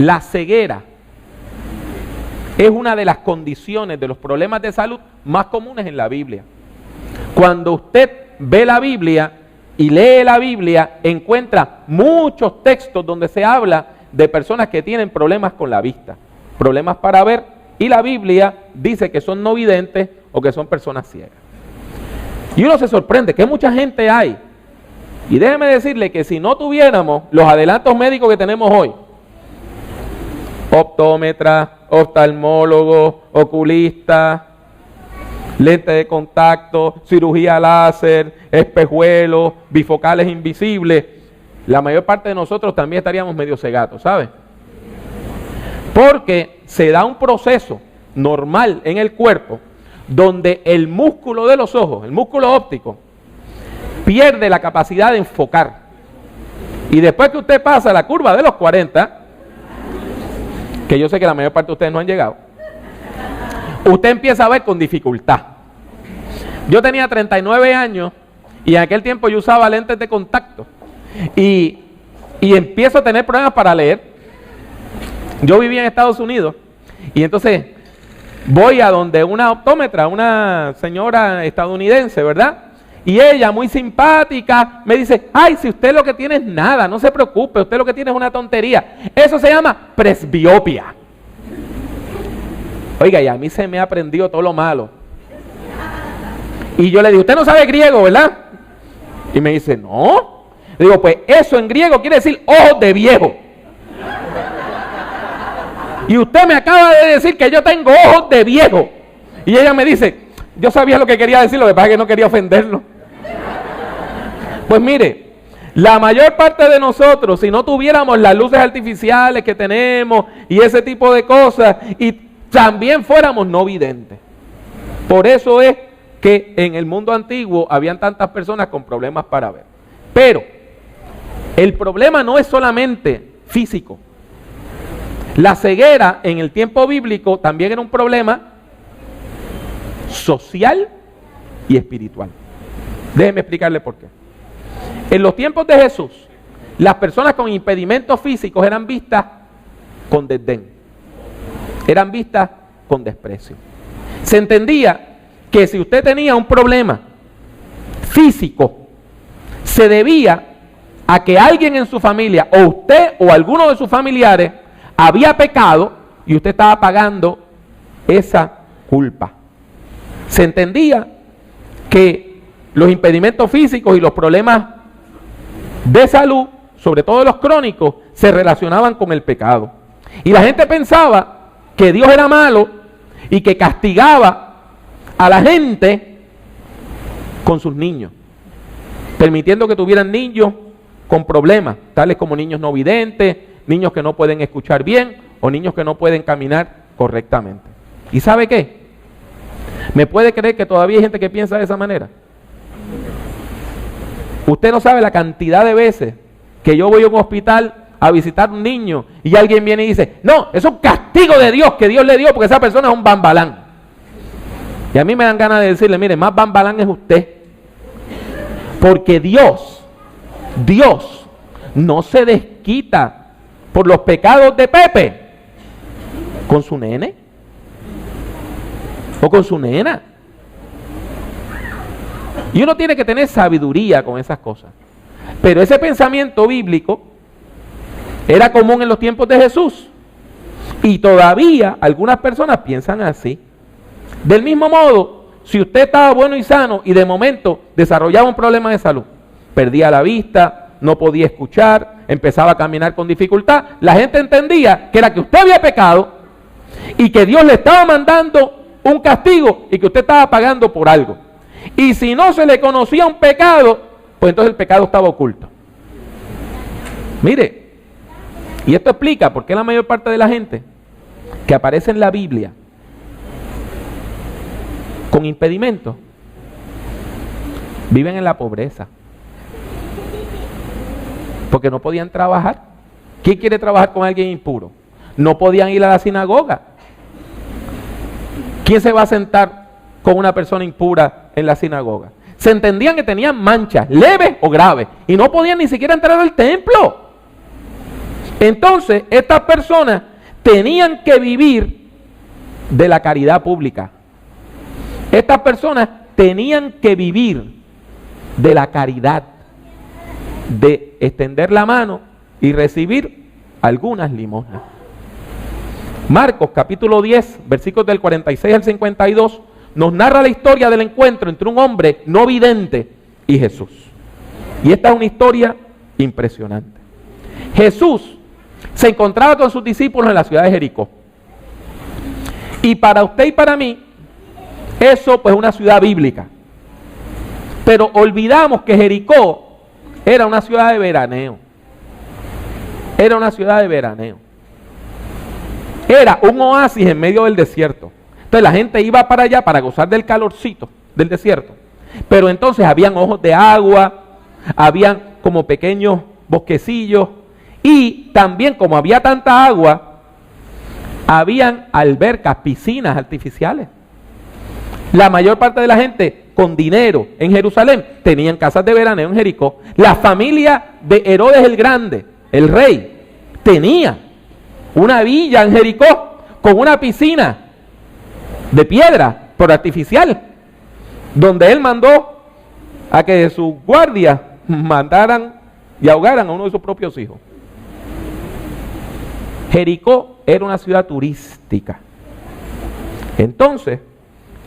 La ceguera es una de las condiciones de los problemas de salud más comunes en la Biblia. Cuando usted ve la Biblia y lee la Biblia, encuentra muchos textos donde se habla de personas que tienen problemas con la vista, problemas para ver, y la Biblia dice que son no videntes o que son personas ciegas. Y uno se sorprende que mucha gente hay. Y déjeme decirle que si no tuviéramos los adelantos médicos que tenemos hoy, optómetra, oftalmólogo, oculista, lente de contacto, cirugía láser, espejuelos, bifocales invisibles, la mayor parte de nosotros también estaríamos medio cegados, ¿sabe? Porque se da un proceso normal en el cuerpo donde el músculo de los ojos, el músculo óptico, pierde la capacidad de enfocar. Y después que usted pasa la curva de los 40, que yo sé que la mayor parte de ustedes no han llegado, usted empieza a ver con dificultad. Yo tenía 39 años y en aquel tiempo yo usaba lentes de contacto y empiezo a tener problemas para leer. Yo vivía en Estados Unidos y entonces voy a donde una optómetra, una señora estadounidense, ¿verdad? Y ella, muy simpática, me dice, ay, si usted lo que tiene es nada, no se preocupe, usted lo que tiene es una tontería. Eso se llama presbiopia. Oiga, y a mí se me ha aprendido todo lo malo. Y yo le digo, usted no sabe griego, ¿verdad? Y me dice, no. Le digo, pues eso en griego quiere decir ojos de viejo. Y usted me acaba de decir que yo tengo ojos de viejo. Y ella me dice, yo sabía lo que quería decir, lo que pasa es que no quería ofenderlo. Pues mire, la mayor parte de nosotros, si no tuviéramos las luces artificiales que tenemos y ese tipo de cosas, y también fuéramos no videntes. Por eso es que en el mundo antiguo habían tantas personas con problemas para ver. Pero el problema no es solamente físico. La ceguera en el tiempo bíblico también era un problema social y espiritual. Déjeme explicarle por qué. En los tiempos de Jesús, las personas con impedimentos físicos eran vistas con desdén, eran vistas con desprecio. Se entendía que si usted tenía un problema físico, se debía a que alguien en su familia, o usted o alguno de sus familiares, había pecado y usted estaba pagando esa culpa. Se entendía que los impedimentos físicos y los problemas de salud, sobre todo los crónicos, se relacionaban con el pecado. Y la gente pensaba que Dios era malo y que castigaba a la gente con sus niños, permitiendo que tuvieran niños con problemas, tales como niños no videntes, niños que no pueden escuchar bien o niños que no pueden caminar correctamente. ¿Y sabe qué? ¿Me puede creer que todavía hay gente que piensa de esa manera? Usted no sabe la cantidad de veces que yo voy a un hospital a visitar un niño y alguien viene y dice, no, eso es un castigo de Dios que Dios le dio porque esa persona es un bambalán. Y a mí me dan ganas de decirle, mire, más bambalán es usted. Porque Dios no se desquita por los pecados de Pepe con su nene o con su nena. Y uno tiene que tener sabiduría con esas cosas. Pero ese pensamiento bíblico era común en los tiempos de Jesús. Y todavía algunas personas piensan así. Del mismo modo, si usted estaba bueno y sano y de momento desarrollaba un problema de salud, perdía la vista, no podía escuchar, empezaba a caminar con dificultad, la gente entendía que era que usted había pecado y que Dios le estaba mandando un castigo y que usted estaba pagando por algo. Y si no se le conocía un pecado, pues entonces el pecado estaba oculto. Mire, y esto explica por qué la mayor parte de la gente que aparece en la Biblia con impedimentos viven en la pobreza. Porque no podían trabajar. ¿Quién quiere trabajar con alguien impuro? No podían ir a la sinagoga. ¿Quién se va a sentar con una persona impura en la sinagoga? Se entendían que tenían manchas, leves o graves, y no podían ni siquiera entrar al templo. Entonces, estas personas tenían que vivir de la caridad pública. Estas personas tenían que vivir de la caridad, de extender la mano y recibir algunas limosnas. Marcos capítulo 10, versículos del 46 al 52, nos narra la historia del encuentro entre un hombre no vidente y Jesús. Y esta es una historia impresionante. Jesús se encontraba con sus discípulos en la ciudad de Jericó. Y para usted y para mí, eso pues es una ciudad bíblica. Pero olvidamos que Jericó era una ciudad de veraneo. Era una ciudad de veraneo. Era un oasis en medio del desierto. Entonces la gente iba para allá para gozar del calorcito del desierto. Pero entonces habían ojos de agua, habían como pequeños bosquecillos, y también como había tanta agua, habían albercas, piscinas artificiales. La mayor parte de la gente con dinero en Jerusalén tenían casas de veraneo en Jericó. La familia de Herodes el Grande, el rey, tenía una villa en Jericó con una piscina de piedra, pero artificial, donde él mandó a que sus guardias mandaran y ahogaran a uno de sus propios hijos. Jericó era una ciudad turística. Entonces,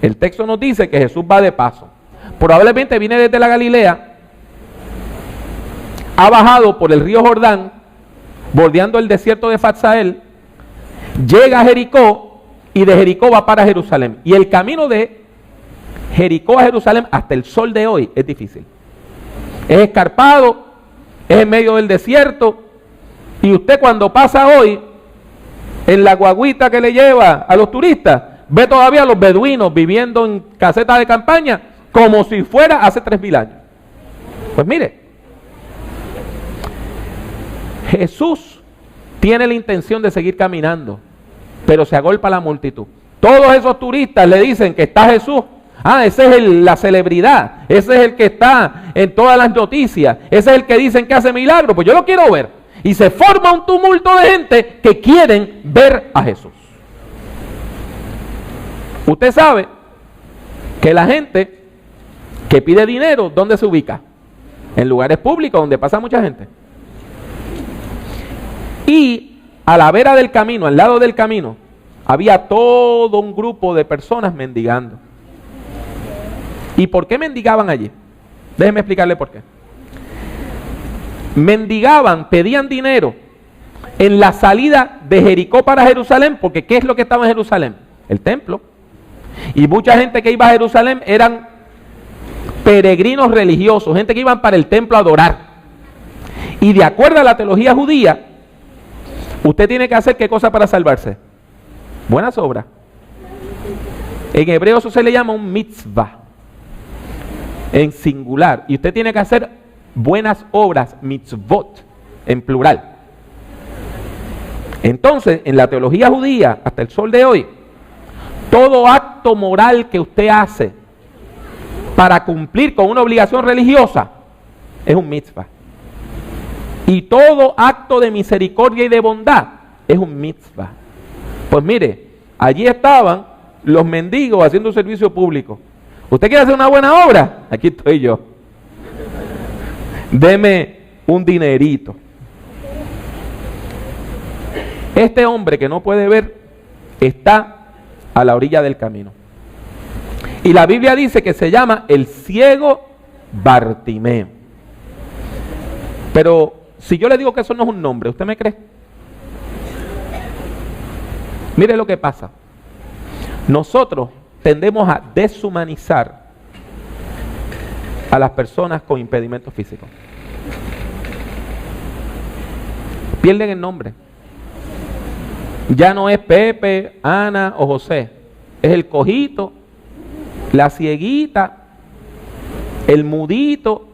el texto nos dice que Jesús va de paso. Probablemente viene desde la Galilea, ha bajado por el río Jordán, bordeando el desierto de Fatsael, llega a Jericó y de Jericó va para Jerusalén. Y el camino de Jericó a Jerusalén hasta el sol de hoy es difícil. Es escarpado, es en medio del desierto, y usted cuando pasa hoy en la guaguita que le lleva a los turistas, ve todavía a los beduinos viviendo en casetas de campaña como si fuera hace 3000 años. Pues mire, Jesús tiene la intención de seguir caminando, pero se agolpa la multitud. Todos esos turistas le dicen que está Jesús. Ah, ese es la celebridad, ese es el que está en todas las noticias, ese es el que dicen que hace milagros, pues yo lo quiero ver. Y se forma un tumulto de gente que quieren ver a Jesús. Usted sabe que la gente que pide dinero, ¿dónde se ubica? En lugares públicos donde pasa mucha gente. Y a la vera del camino, al lado del camino, había todo un grupo de personas mendigando. ¿Y por qué mendigaban allí? Déjeme explicarle por qué. Mendigaban, pedían dinero en la salida de Jericó para Jerusalén, porque ¿qué es lo que estaba en Jerusalén? El templo. Y mucha gente que iba a Jerusalén eran peregrinos religiosos, gente que iban para el templo a adorar. Y de acuerdo a la teología judía, usted tiene que hacer ¿qué cosa para salvarse? Buenas obras. En hebreo eso se le llama un mitzvah, en singular. Y usted tiene que hacer buenas obras, mitzvot, en plural. Entonces, en la teología judía, hasta el sol de hoy, todo acto moral que usted hace para cumplir con una obligación religiosa es un mitzvah. Y todo acto de misericordia y de bondad es un mitzvah. Pues mire, allí estaban los mendigos haciendo un servicio público. ¿Usted quiere hacer una buena obra? Aquí estoy yo. Deme un dinerito. Este hombre que no puede ver está a la orilla del camino. Y la Biblia dice que se llama el ciego Bartimeo. Pero si yo le digo que eso no es un nombre, ¿usted me cree? Mire lo que pasa. Nosotros tendemos a deshumanizar a las personas con impedimentos físicos. Pierden el nombre. Ya no es Pepe, Ana o José. Es el cojito, la cieguita, el mudito.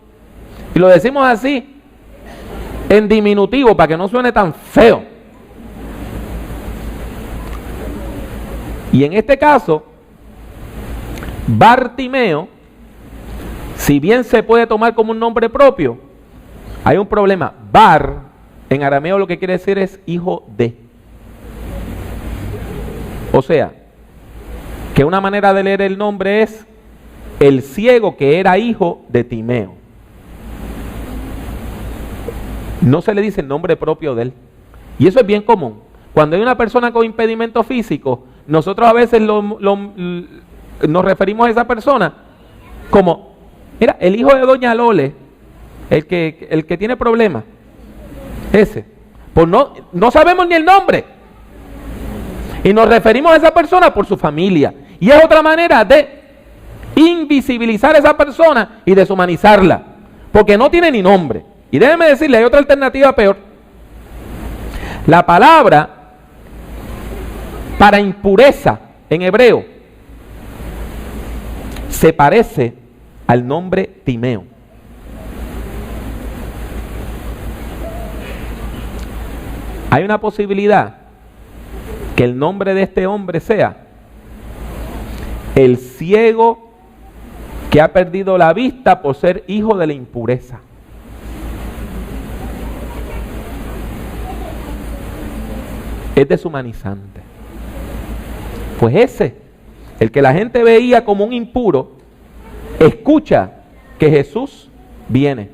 Y lo decimos así, en diminutivo, para que no suene tan feo. Y en este caso, Bartimeo, si bien se puede tomar como un nombre propio, hay un problema. Bar en arameo lo que quiere decir es hijo de. O sea, que una manera de leer el nombre es el ciego que era hijo de Timeo. No se le dice el nombre propio de él. Y eso es bien común. Cuando hay una persona con impedimento físico, nosotros a veces nos referimos a esa persona como, mira, el hijo de doña Lole, el que tiene problemas, ese. Pues no sabemos ni el nombre. Y nos referimos a esa persona por su familia. Y es otra manera de invisibilizar a esa persona y deshumanizarla, porque no tiene ni nombre. Y déjeme decirle, hay otra alternativa peor. La palabra para impureza en hebreo se parece al nombre Timeo. Hay una posibilidad que el nombre de este hombre sea el ciego que ha perdido la vista por ser hijo de la impureza. Es deshumanizante. Pues ese, el que la gente veía como un impuro, escucha que Jesús viene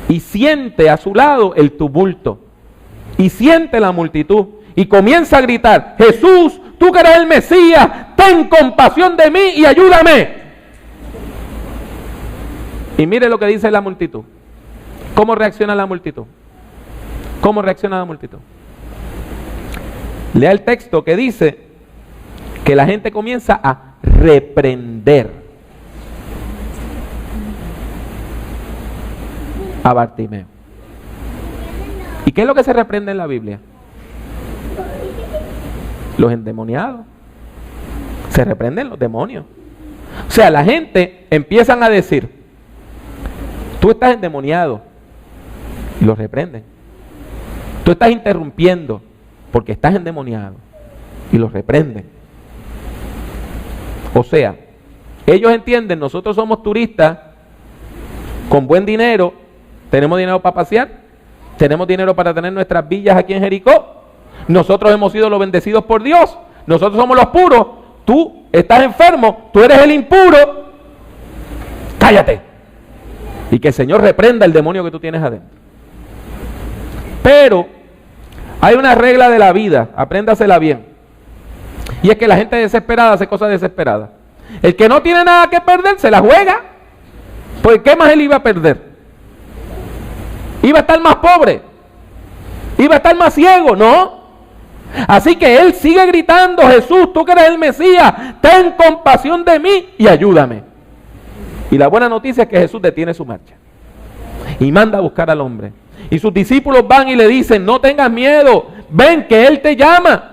y siente a su lado el tumulto y siente la multitud y comienza a gritar: Jesús, tú que eres el Mesías, ten compasión de mí y ayúdame. Y mire lo que dice la multitud. ¿Cómo reacciona la multitud? ¿Cómo reacciona la multitud? Lea el texto que dice que la gente comienza a reprender a Bartimeo. ¿Y qué es lo que se reprende en la Biblia? Los endemoniados. Se reprenden los demonios. O sea, la gente empiezan a decir: tú estás endemoniado, y los reprenden. Tú estás interrumpiendo porque estás endemoniado, y los reprenden. O sea, ellos entienden, nosotros somos turistas con buen dinero, tenemos dinero para pasear, tenemos dinero para tener nuestras villas aquí en Jericó, nosotros hemos sido los bendecidos por Dios, nosotros somos los puros, tú estás enfermo, tú eres el impuro, cállate. Y que el Señor reprenda el demonio que tú tienes adentro. Pero hay una regla de la vida, apréndasela bien. Y es que la gente desesperada hace cosas desesperadas. El que no tiene nada que perder, se la juega. Pues ¿qué más él iba a perder? Iba a estar más pobre. Iba a estar más ciego, ¿no? Así que él sigue gritando: Jesús, tú que eres el Mesías, ten compasión de mí y ayúdame. Y la buena noticia es que Jesús detiene su marcha y manda a buscar al hombre. Y sus discípulos van y le dicen: no tengas miedo, ven que Él te llama.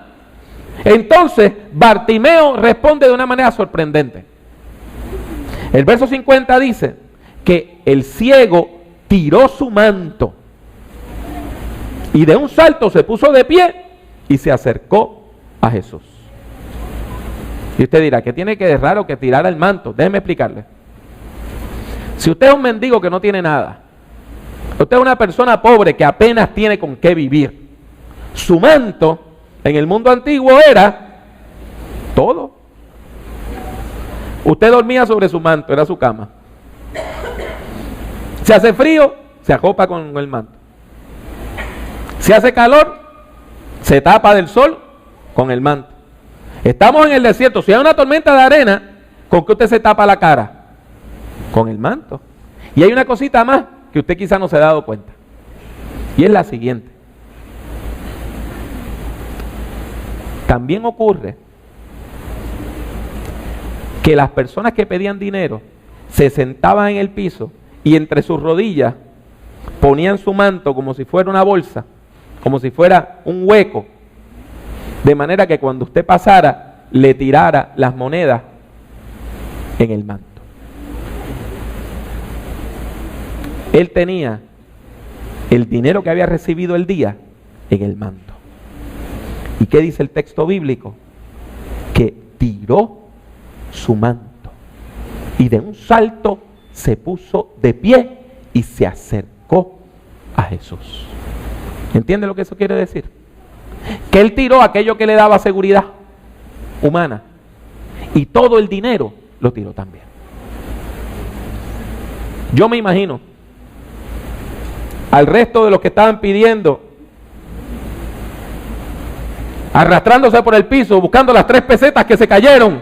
Entonces Bartimeo responde de una manera sorprendente. El verso 50 dice que el ciego tiró su manto y de un salto se puso de pie y se acercó a Jesús. Y usted dirá: ¿qué tiene que de raro que tirara el manto? Déjeme explicarle. Si usted es un mendigo que no tiene nada, usted es una persona pobre que apenas tiene con qué vivir, su manto en el mundo antiguo era todo. Usted dormía sobre su manto, era su cama. Se hace frío, se acopa con el manto. Se hace calor, se tapa del sol con el manto. Estamos en el desierto, si hay una tormenta de arena, ¿con qué usted se tapa la cara? Con el manto. Y hay una cosita más que usted quizá no se ha dado cuenta, y es la siguiente. También ocurre que las personas que pedían dinero se sentaban en el piso y entre sus rodillas ponían su manto como si fuera una bolsa, como si fuera un hueco, de manera que cuando usted pasara le tirara las monedas en el manto. Él tenía el dinero que había recibido el día en el manto. ¿Y qué dice el texto bíblico? Que tiró su manto y de un salto se puso de pie y se acercó a Jesús. ¿Entiende lo que eso quiere decir? Que él tiró aquello que le daba seguridad humana y todo el dinero lo tiró también. Yo me imagino al resto de los que estaban pidiendo, arrastrándose por el piso, buscando las 3 pesetas que se cayeron.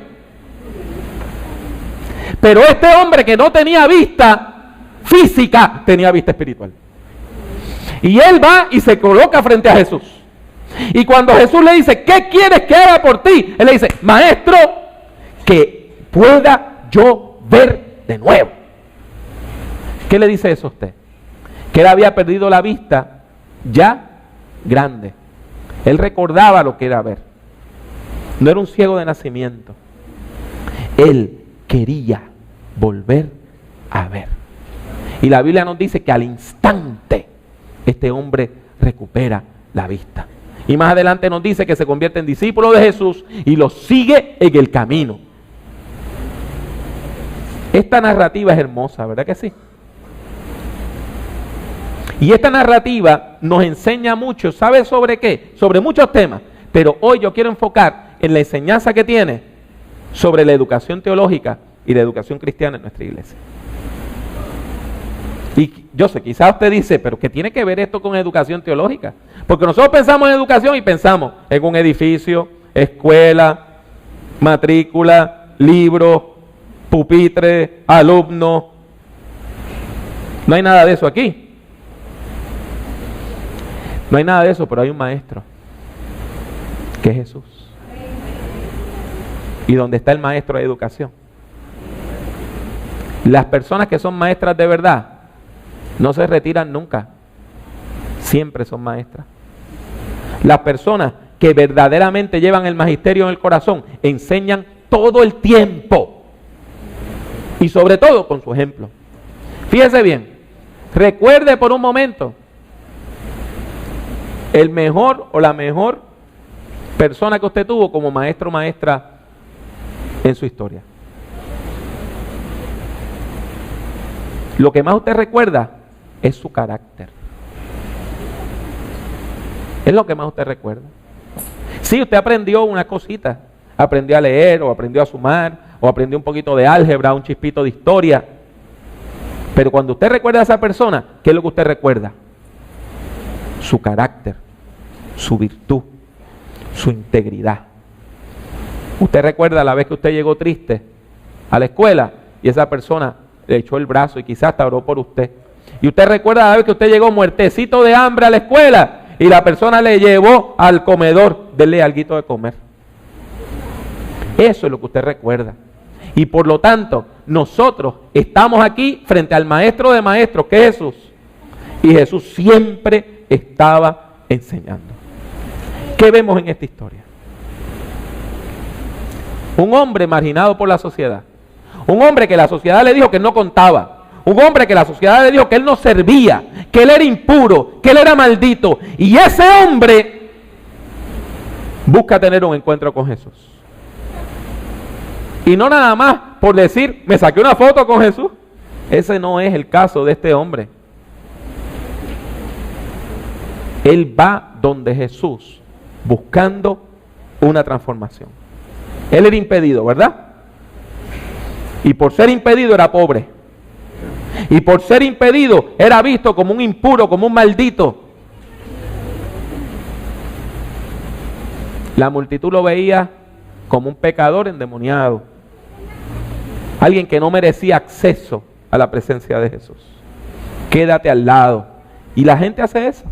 Pero este hombre que no tenía vista física, tenía vista espiritual. Y él va y se coloca frente a Jesús. Y cuando Jesús le dice, ¿qué quieres que haga por ti? Él le dice, maestro, que pueda yo ver de nuevo. ¿Qué le dice eso a usted? Que él había perdido la vista ya grande. Él recordaba lo que era ver. No era un ciego de nacimiento. Él quería volver a ver. Y la Biblia nos dice que al instante este hombre recupera la vista. Y más adelante nos dice que se convierte en discípulo de Jesús y lo sigue en el camino. Esta narrativa es hermosa, ¿verdad que sí? Y esta narrativa nos enseña mucho, ¿sabe sobre qué? Sobre muchos temas. Pero hoy yo quiero enfocar en la enseñanza que tiene sobre la educación teológica y la educación cristiana en nuestra iglesia. Y yo sé, quizás usted dice, pero ¿qué tiene que ver esto con educación teológica? Porque nosotros pensamos en educación y pensamos en un edificio, escuela, matrícula, libros, pupitre, alumnos. No hay nada de eso aquí. No hay nada de eso, pero hay un maestro, que es Jesús. Y donde está el maestro de educación. Las personas que son maestras de verdad no se retiran nunca. Siempre son maestras. Las personas que verdaderamente llevan el magisterio en el corazón enseñan todo el tiempo. Y sobre todo con su ejemplo. Fíjese bien. Recuerde por un momento el mejor o la mejor persona que usted tuvo como maestro o maestra en su historia. Lo que más usted recuerda es su carácter. Es lo que más usted recuerda. Sí, usted aprendió una cosita. Aprendió a leer, o aprendió a sumar, o aprendió un poquito de álgebra, un chispito de historia. Pero cuando usted recuerda a esa persona, ¿qué es lo que usted recuerda? Su carácter, su virtud, su integridad. Usted recuerda la vez que usted llegó triste a la escuela y esa persona le echó el brazo y quizás hasta oró por usted. Y usted recuerda la vez que usted llegó muertecito de hambre a la escuela y la persona le llevó al comedor, denle alguito de comer. Eso es lo que usted recuerda. Y por lo tanto, nosotros estamos aquí frente al maestro de maestros, que es Jesús. Y Jesús siempre estaba enseñando. ¿Qué vemos en esta historia? Un hombre marginado por la sociedad. Un hombre que la sociedad le dijo que no contaba. Un hombre que la sociedad le dijo que él no servía, que él era impuro, que él era maldito. Y ese hombre busca tener un encuentro con Jesús. Y no nada más por decir, me saqué una foto con Jesús. Ese no es el caso de este hombre. Él va donde Jesús buscando una transformación. Él era impedido, ¿verdad? Y por ser impedido era pobre. Y por ser impedido era visto como un impuro, como un maldito. La multitud lo veía como un pecador endemoniado. Alguien que no merecía acceso a la presencia de Jesús. Quédate al lado. Y la gente hace eso.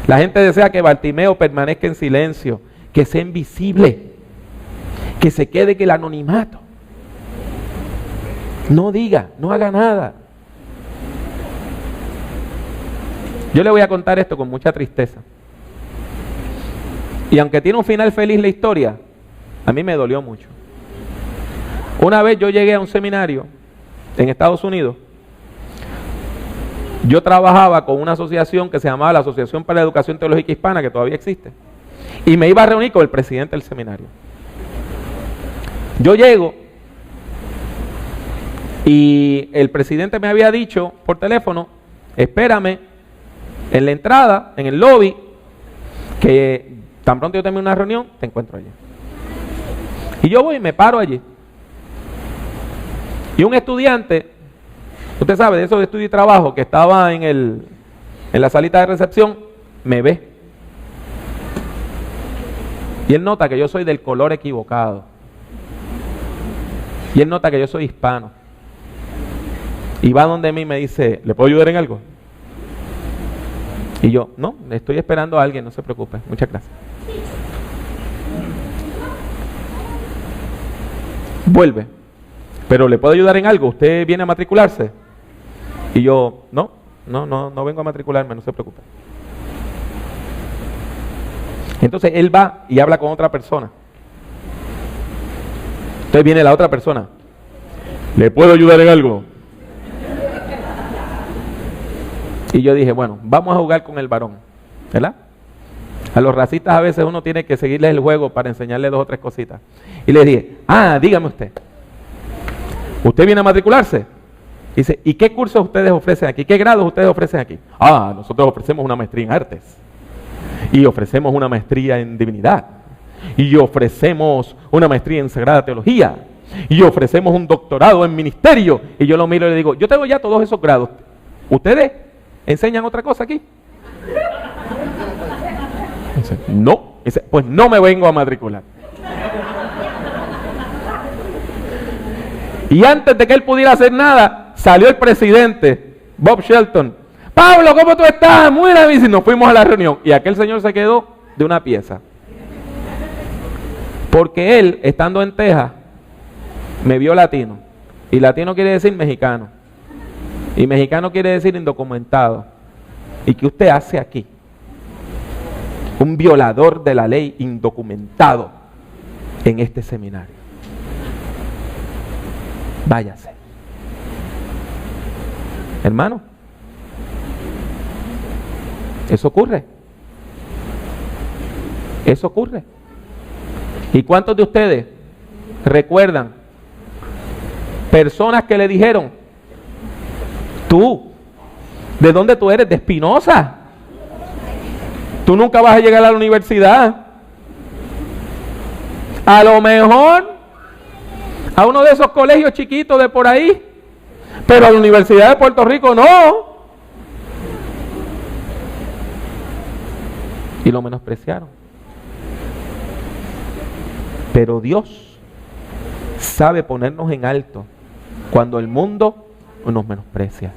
La gente desea que Bartimeo permanezca en silencio, que sea invisible, que se quede en el anonimato. No diga, no haga nada. Yo le voy a contar esto con mucha tristeza. Y aunque tiene un final feliz la historia, a mí me dolió mucho. Una vez yo llegué a un seminario en Estados Unidos. Yo trabajaba con una asociación que se llamaba la Asociación para la Educación Teológica Hispana, que todavía existe. Y me iba a reunir con el presidente del seminario. Yo llego y el presidente me había dicho por teléfono, espérame, en la entrada, en el lobby, que tan pronto yo termino una reunión, te encuentro allí. Y yo voy y me paro allí. Y un estudiante, usted sabe, de esos de estudio y trabajo, que estaba en la salita de recepción, me ve. Y él nota que yo soy del color equivocado. Y él nota que yo soy hispano. Y va donde mí y me dice, ¿le puedo ayudar en algo? Y yo, no, le estoy esperando a alguien, no se preocupe, muchas gracias. Vuelve, ¿pero le puedo ayudar en algo? ¿Usted viene a matricularse? Y yo, no vengo a matricularme, no se preocupe. Entonces él va y habla con otra persona. Entonces viene la otra persona. ¿Le puedo ayudar en algo? Y yo dije, bueno, vamos a jugar con el varón, ¿verdad? A los racistas a veces uno tiene que seguirles el juego para enseñarles 2 o 3 cositas. Y le dije, dígame usted. ¿Usted viene a matricularse? Dice, ¿y qué cursos ustedes ofrecen aquí? ¿Qué grados ustedes ofrecen aquí? Nosotros ofrecemos una maestría en artes. Y ofrecemos una maestría en divinidad. Y ofrecemos una maestría en sagrada teología. Y ofrecemos un doctorado en ministerio. Y yo lo miro y le digo, yo tengo ya todos esos grados. ¿Ustedes enseñan otra cosa aquí? Dice, no. Dice, pues no me vengo a matricular. Y antes de que él pudiera hacer nada, salió el presidente, Bob Shelton. Pablo, ¿cómo tú estás? Muy bien. Y nos fuimos a la reunión. Y aquel señor se quedó de una pieza. Porque él, estando en Texas, me vio latino. Y latino quiere decir mexicano. Y mexicano quiere decir indocumentado. ¿Y qué usted hace aquí? Un violador de la ley indocumentado en este seminario. Váyase. Hermano, eso ocurre. Eso ocurre. ¿Y cuántos de ustedes recuerdan personas que le dijeron, tú, ¿de dónde tú eres? De Espinosa. Tú nunca vas a llegar a la universidad. A lo mejor a uno de esos colegios chiquitos de por ahí, pero a la Universidad de Puerto Rico no. Y lo menospreciaron. Pero Dios sabe ponernos en alto cuando el mundo nos menosprecia.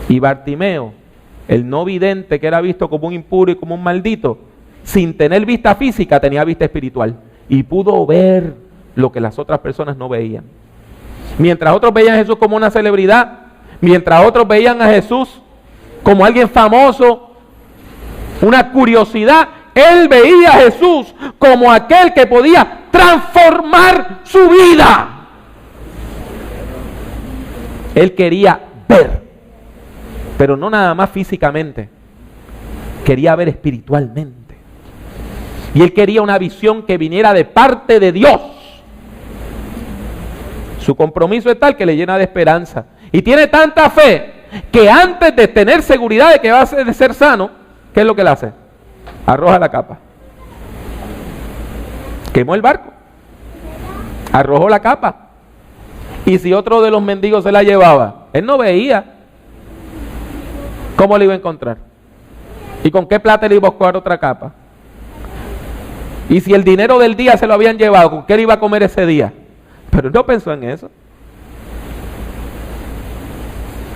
Y Bartimeo, el no vidente que era visto como un impuro y como un maldito, sin tener vista física tenía vista espiritual y pudo ver lo que las otras personas no veían. Mientras otros veían a Jesús como una celebridad, mientras otros veían a Jesús como alguien famoso, una curiosidad, él veía a Jesús como aquel que podía transformar su vida. Él quería ver, pero no nada más físicamente, quería ver espiritualmente. Y él quería una visión que viniera de parte de Dios. Su compromiso es tal que le llena de esperanza. Y tiene tanta fe que antes de tener seguridad de que va a ser sano, ¿qué es lo que él hace? Arroja la capa. Quemó el barco. Arrojó la capa. Y si otro de los mendigos se la llevaba, él no veía cómo le iba a encontrar. ¿Y con qué plata le iba a buscar otra capa? Y si el dinero del día se lo habían llevado, ¿con qué él iba a comer ese día? Pero él no pensó en eso.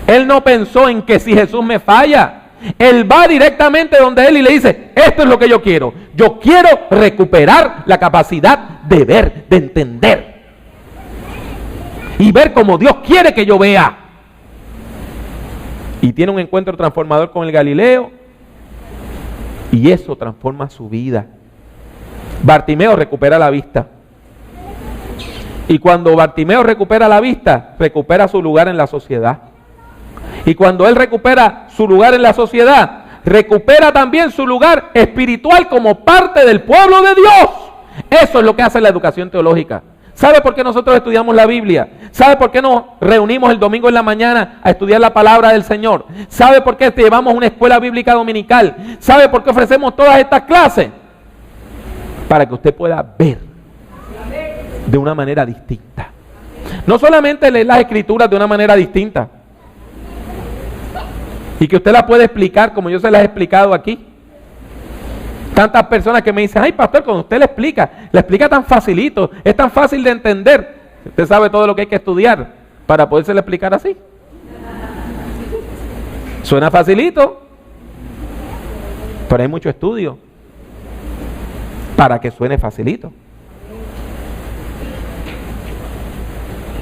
Él no pensó en que si Jesús me falla, él va directamente donde él y le dice, esto es lo que yo quiero. Yo quiero recuperar la capacidad de ver, de entender. Y ver como Dios quiere que yo vea. Y tiene un encuentro transformador con el Galileo. Y eso transforma su vida. Bartimeo recupera la vista. Y cuando Bartimeo recupera la vista, recupera su lugar en la sociedad. Y cuando él recupera su lugar en la sociedad, recupera también su lugar espiritual como parte del pueblo de Dios. Eso es lo que hace la educación teológica. ¿Sabe por qué nosotros estudiamos la Biblia? ¿Sabe por qué nos reunimos el domingo en la mañana a estudiar la palabra del Señor? ¿Sabe por qué llevamos una escuela bíblica dominical? ¿Sabe por qué ofrecemos todas estas clases? Para que usted pueda ver de una manera distinta. No solamente leer las escrituras de una manera distinta y que usted las puede explicar como yo se las he explicado aquí. Tantas personas que me dicen, ay pastor, cuando usted le explica tan facilito, es tan fácil de entender. Usted sabe todo lo que hay que estudiar para podérselo explicar así. Suena facilito, pero hay mucho estudio para que suene facilito.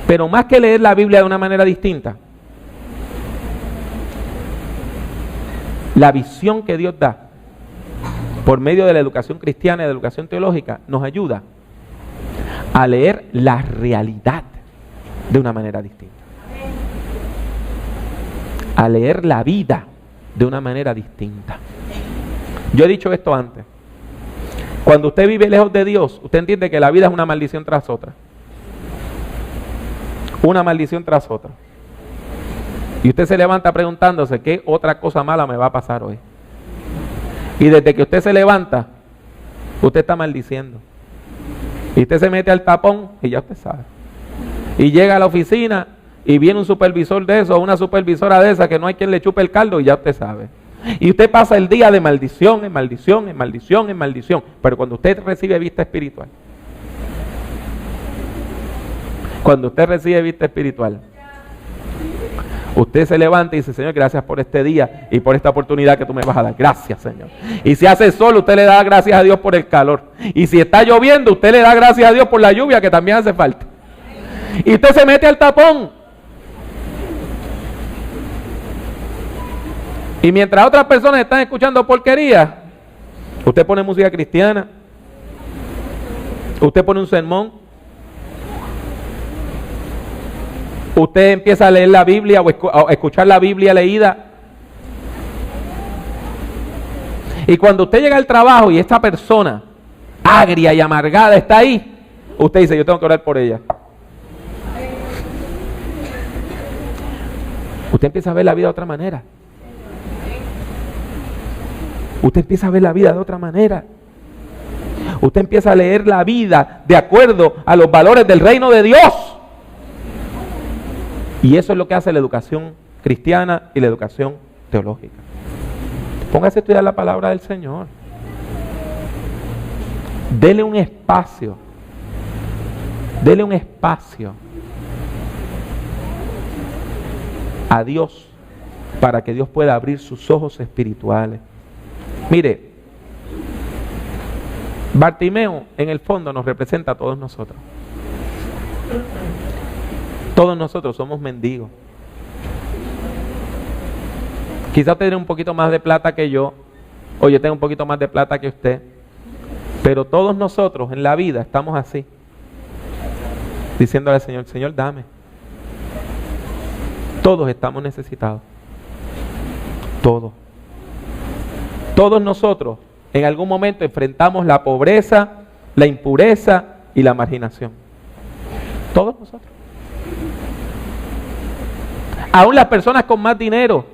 Pero más que leer la Biblia de una manera distinta, la visión que Dios da por medio de la educación cristiana y de la educación teológica nos ayuda a leer la realidad de una manera distinta. A leer la vida de una manera distinta. Yo he dicho esto antes. Cuando usted vive lejos de Dios, usted entiende que la vida es una maldición tras otra. Una maldición tras otra. Y usted se levanta preguntándose qué otra cosa mala me va a pasar hoy. Y desde que usted se levanta, usted está maldiciendo. Y usted se mete al tapón y ya usted sabe. Y llega a la oficina y viene un supervisor de eso, o una supervisora de esa que no hay quien le chupe el caldo y ya usted sabe. Y usted pasa el día de maldición, en maldición, en maldición, en maldición. Pero cuando usted recibe vista espiritual, usted se levanta y dice, Señor, gracias por este día y por esta oportunidad que tú me vas a dar. Gracias, Señor. Y si hace sol, usted le da gracias a Dios por el calor. Y si está lloviendo, usted le da gracias a Dios por la lluvia, que también hace falta. Y usted se mete al tapón. Y mientras otras personas están escuchando porquería, usted pone música cristiana, usted pone un sermón, usted empieza a leer la Biblia o escuchar la Biblia leída. Y cuando usted llega al trabajo y esta persona agria y amargada está ahí, usted dice, yo tengo que orar por ella. Usted empieza a ver la vida de otra manera. Usted empieza a ver la vida de otra manera. Usted empieza a leer la vida de acuerdo a los valores del reino de Dios. Y eso es lo que hace la educación cristiana y la educación teológica. Póngase a estudiar la palabra del Señor. Dele un espacio. Dele un espacio a Dios para que Dios pueda abrir sus ojos espirituales. Mire, Bartimeo en el fondo nos representa a todos nosotros. Todos nosotros somos mendigos. Quizá usted tiene un poquito más de plata que yo, o yo tengo un poquito más de plata que usted, pero todos nosotros en la vida estamos así, diciéndole al Señor, Señor, dame. Todos estamos necesitados. Todos. Todos nosotros en algún momento enfrentamos la pobreza, la impureza y la marginación. Todos nosotros. Aún las personas con más dinero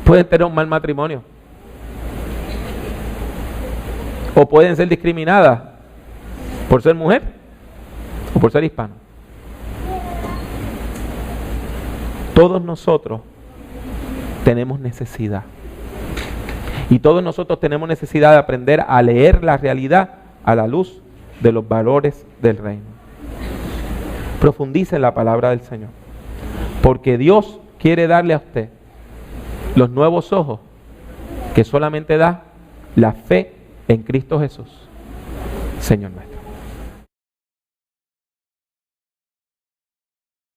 pueden tener un mal matrimonio. O pueden ser discriminadas por ser mujer o por ser hispano. Todos nosotros tenemos necesidad. Y todos nosotros tenemos necesidad de aprender a leer la realidad a la luz de los valores del reino. Profundice en la palabra del Señor. Porque Dios quiere darle a usted los nuevos ojos que solamente da la fe en Cristo Jesús, Señor nuestro.